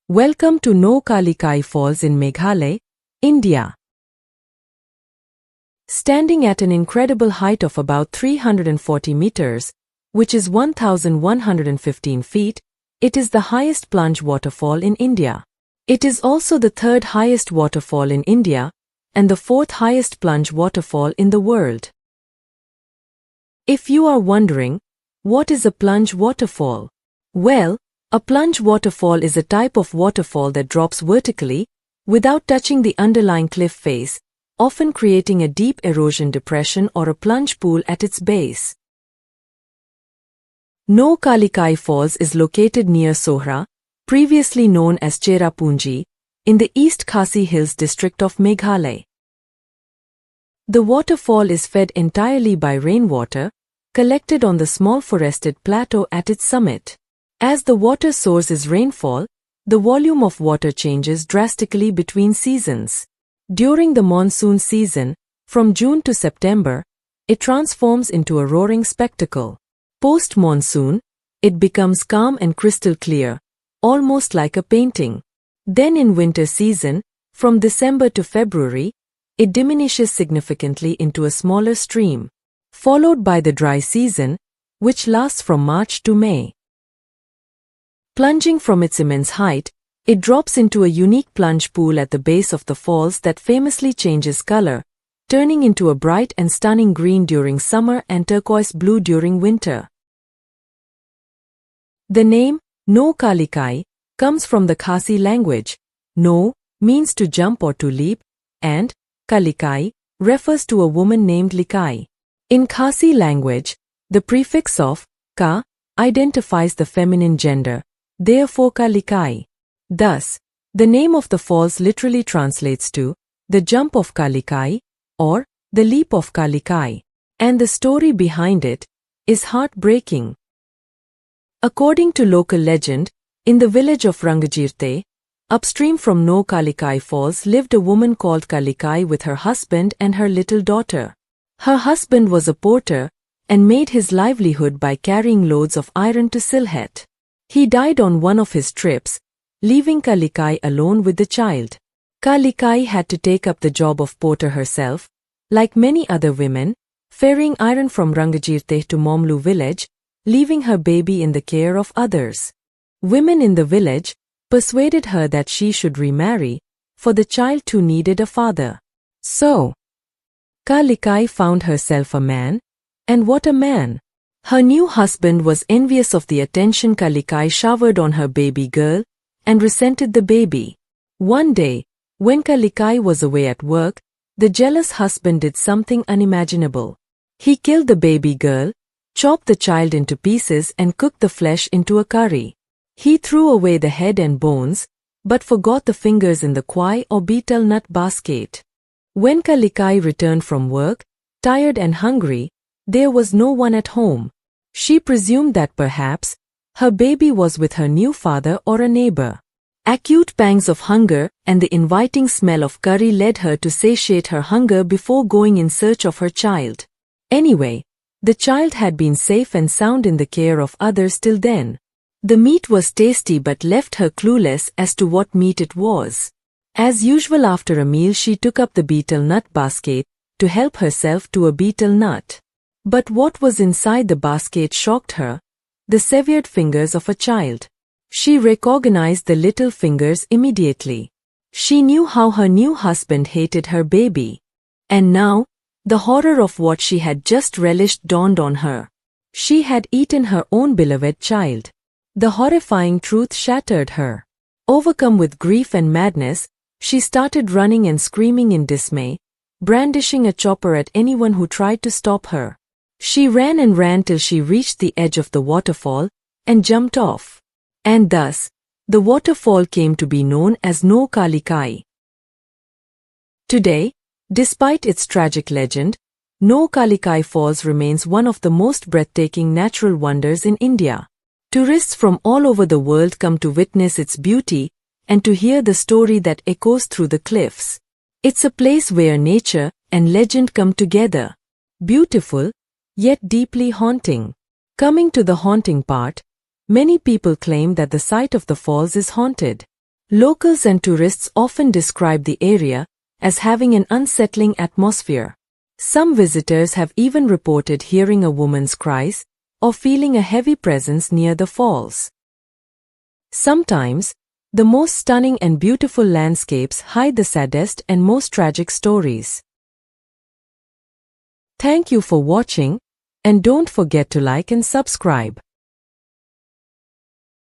Welcome to NohKaLikai Falls in Meghalaya, India. Standing at an incredible height of about 340 meters, which is 1,115 feet, it is the highest plunge waterfall in India. It is also the third highest waterfall in India and the fourth highest plunge waterfall in the world. If you are wondering, what is a plunge waterfall? Well, a plunge waterfall is a type of waterfall that drops vertically, without touching the underlying cliff face, often creating a deep erosion depression or a plunge pool at its base. NohKaLikai Falls is located near Sohra, previously known as Cherrapunji, in the East Khasi Hills district of Meghalaya. The waterfall is fed entirely by rainwater, collected on the small forested plateau at its summit. As the water source is rainfall, the volume of water changes drastically between seasons. During the monsoon season, from June to September, it transforms into a roaring spectacle. Post-monsoon, it becomes calm and crystal clear, almost like a painting. Then in winter season, from December to February, it diminishes significantly into a smaller stream, followed by the dry season, which lasts from March to May. Plunging from its immense height, it drops into a unique plunge pool at the base of the falls that famously changes color, turning into a bright and stunning green during summer and turquoise blue during winter. The name, NohKaLikai, comes from the Khasi language. No means to jump or to leap, and Kalikai refers to a woman named Likai. In Khasi language, the prefix of ka identifies the feminine gender, therefore Kalikai. Thus, the name of the falls literally translates to the jump of Kalikai or the leap of Kalikai, and the story behind it is heartbreaking. According to local legend, in the village of Rangajirte, upstream from NohKaLikai Falls lived a woman called Kalikai with her husband and her little daughter. Her husband was a porter and made his livelihood by carrying loads of iron to Sylhet. He died on one of his trips, leaving Kalikai alone with the child. Kalikai had to take up the job of porter herself, like many other women, ferrying iron from Rangajirte to Momlu village, leaving her baby in the care of others. Women in the village persuaded her that she should remarry, for the child too needed a father. So, Kalikai found herself a man, and what a man! Her new husband was envious of the attention Kalikai showered on her baby girl, and resented the baby. One day, when Kalikai was away at work, the jealous husband did something unimaginable. He killed the baby girl, chopped the child into pieces and cooked the flesh into a curry. He threw away the head and bones, but forgot the fingers in the kwai or betel nut basket. When Kalikai returned from work, tired and hungry, there was no one at home. She presumed that perhaps her baby was with her new father or a neighbor. Acute pangs of hunger and the inviting smell of curry led her to satiate her hunger before going in search of her child. Anyway, the child had been safe and sound in the care of others till then. The meat was tasty but left her clueless as to what meat it was. As usual after a meal she took up the betel nut basket to help herself to a betel nut. But what was inside the basket shocked her, the severed fingers of a child. She recognized the little fingers immediately. She knew how her new husband hated her baby. And now, the horror of what she had just relished dawned on her. She had eaten her own beloved child. The horrifying truth shattered her. Overcome with grief and madness, she started running and screaming in dismay, brandishing a chopper at anyone who tried to stop her. She ran and ran till she reached the edge of the waterfall and jumped off. And thus, the waterfall came to be known as NohKaLikai. Today, despite its tragic legend, NohKaLikai Falls remains one of the most breathtaking natural wonders in India. Tourists from all over the world come to witness its beauty and to hear the story that echoes through the cliffs. It's a place where nature and legend come together. Beautiful, yet deeply haunting. Coming to the haunting part, many people claim that the site of the falls is haunted. Locals and tourists often describe the area as having an unsettling atmosphere. Some visitors have even reported hearing a woman's cries or feeling a heavy presence near the falls. Sometimes, the most stunning and beautiful landscapes hide the saddest and most tragic stories. Thank you for watching, and don't forget to like and subscribe.